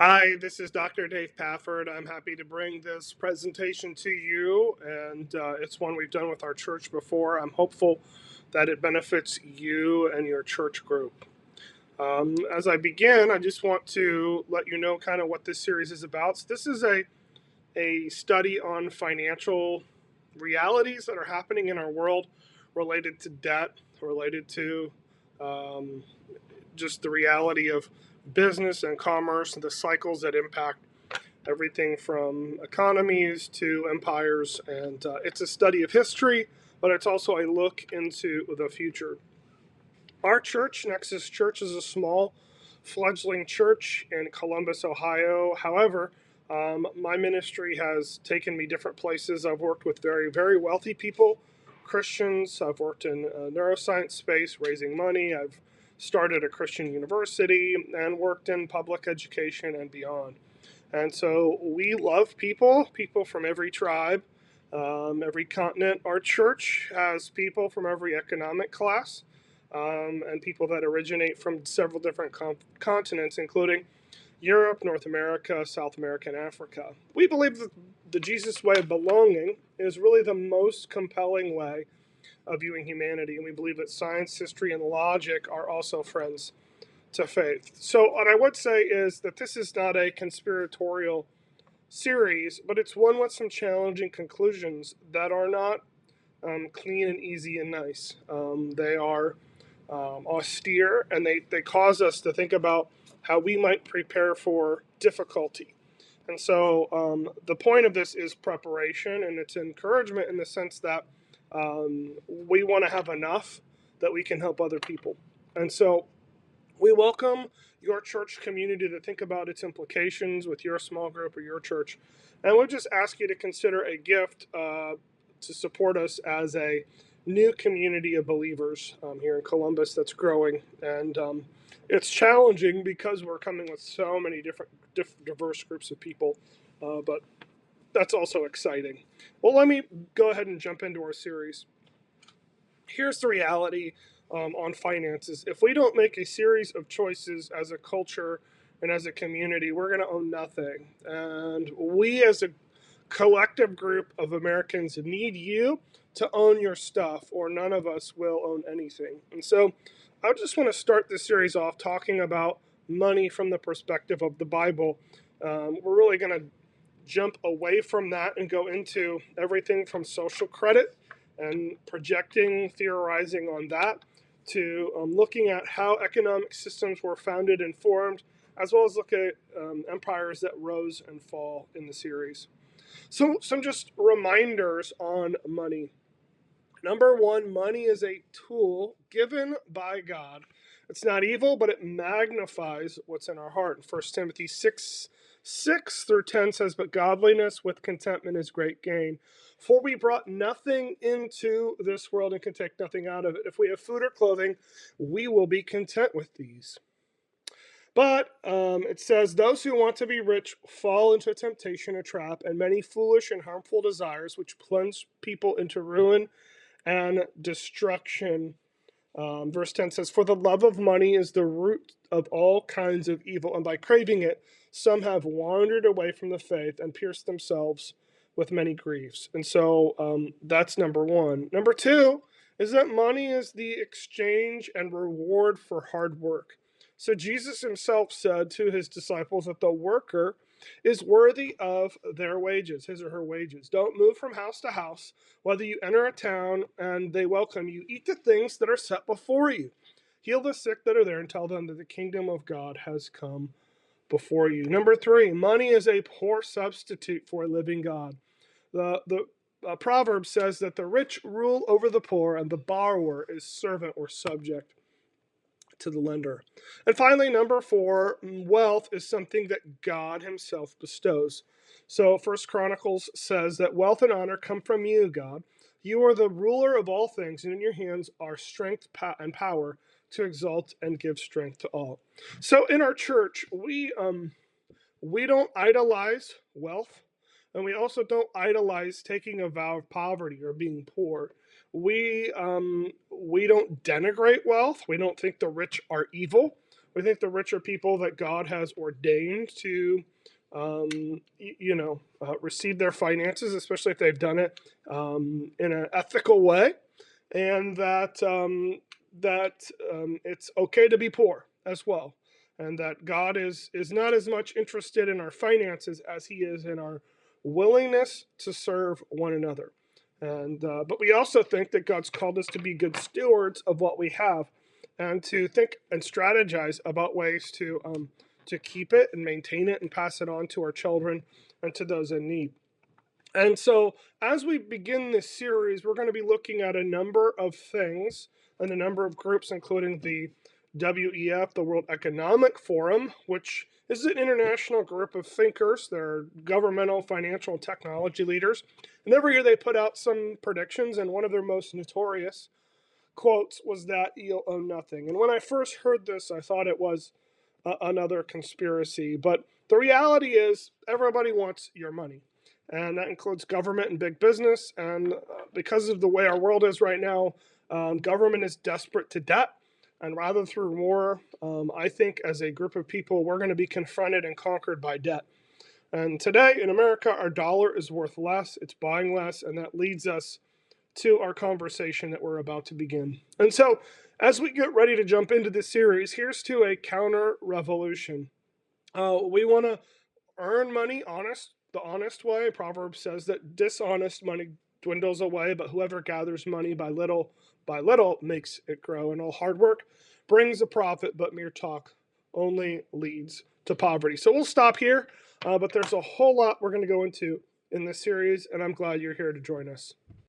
Hi, this is Dr. Dave Pafford. I'm happy to bring this presentation to you, and it's one we've done with our church before. I'm hopeful that it benefits you and your church group. As I begin, I just want to let you know kind of what this series is about. So this is a study on financial realities that are happening in our world related to debt, related to um, just the reality of business and commerce and the cycles that impact everything from economies to empires. And it's a study of history, but it's also a look into the future. Our church, Nexus Church, is a small fledgling church in Columbus, Ohio. However, my ministry has taken me different places. I've worked with very, very wealthy people, Christians. I've worked in neuroscience space, raising money. I've started a Christian university and worked in public education and beyond. And so we love people, people from every tribe, every continent. Our church has people from every economic class, and people that originate from several different continents, including Europe, North America, South America, and Africa. We believe that the Jesus way of belonging is really the most compelling way of viewing humanity, and we believe that science, history, and logic are also friends to faith. So, what I would say is that this is not a conspiratorial series, but it's one with some challenging conclusions that are not clean and easy and nice. They are austere, and they cause us to think about how we might prepare for difficulty. And so the point of this is preparation, and it's encouragement in the sense that we want to have enough that we can help other people. And so we welcome your church community to think about its implications with your small group or your church. And we'll just ask you to consider a gift to support us as a new community of believers here in Columbus that's growing. And it's challenging because we're coming with so many different diverse groups of people, but that's also exciting. Well, let me go ahead and jump into our series. Here's the reality on finances. If we don't make a series of choices as a culture and as a community, we're going to own nothing. And we, as a collective group of Americans, need you to own your stuff, or none of us will own anything. And so I just want to start this series off talking about money from the perspective of the Bible. We're really going to jump away from that and go into everything from social credit and projecting, theorizing on that, to looking at how economic systems were founded and formed, as well as look at empires that rose and fall in the series. So, some just reminders on money. Number one, money is a tool given by God. It's not evil, but it magnifies what's in our heart. 1 Timothy 6 through 10 says, "But godliness with contentment is great gain. For we brought nothing into this world and can take nothing out of it. If we have food or clothing, we will be content with these." But it says, "Those who want to be rich fall into temptation, a trap, and many foolish and harmful desires, which plunge people into ruin and destruction." Verse 10 says, "For the love of money is the root of all kinds of evil, and by craving it, some have wandered away from the faith and pierced themselves with many griefs." And so that's number one. Number two is that money is the exchange and reward for hard work. So Jesus himself said to his disciples that the worker is worthy of their wages, his or her wages. Don't move from house to house. Whether you enter a town and they welcome you, eat the things that are set before you. Heal the sick that are there and tell them that the kingdom of God has come before you. Number three, money is a poor substitute for a living God. The proverb says that the rich rule over the poor and the borrower is servant or subject to the lender. And finally, number four, wealth is something that God himself bestows. So First Chronicles says that wealth and honor come from you, God. You are the ruler of all things, and in your hands are strength and power to exalt and give strength to all. So in our church, we don't idolize wealth, and we also don't idolize taking a vow of poverty or being poor. We don't denigrate wealth. We don't think the rich are evil. We think the rich are people that God has ordained to, receive their finances, especially if they've done it in an ethical way, and that it's okay to be poor as well, and that God is not as much interested in our finances as He is in our willingness to serve one another. And but we also think that God's called us to be good stewards of what we have, and to think and strategize about ways to keep it and maintain it and pass it on to our children and to those in need. And so, as we begin this series, we're going to be looking at a number of things and a number of groups, including the WEF, the World Economic Forum, which is an international group of thinkers. They're governmental, financial, and technology leaders. And every year they put out some predictions, and one of their most notorious quotes was that you'll own nothing. And when I first heard this, I thought it was another conspiracy. But the reality is, everybody wants your money. And that includes government and big business. And because of the way our world is right now, government is desperate to debt. And rather through war, I think as a group of people, we're going to be confronted and conquered by debt. And today in America, our dollar is worth less, it's buying less, and that leads us to our conversation that we're about to begin. And so, as we get ready to jump into this series, here's to a counter revolution. We want to earn money the honest way. Proverbs says that dishonest money dwindles away, but whoever gathers money by little makes it grow. And all hard work brings a profit, but mere talk only leads to poverty. So we'll stop here, but there's a whole lot we're going to go into in this series, and I'm glad you're here to join us.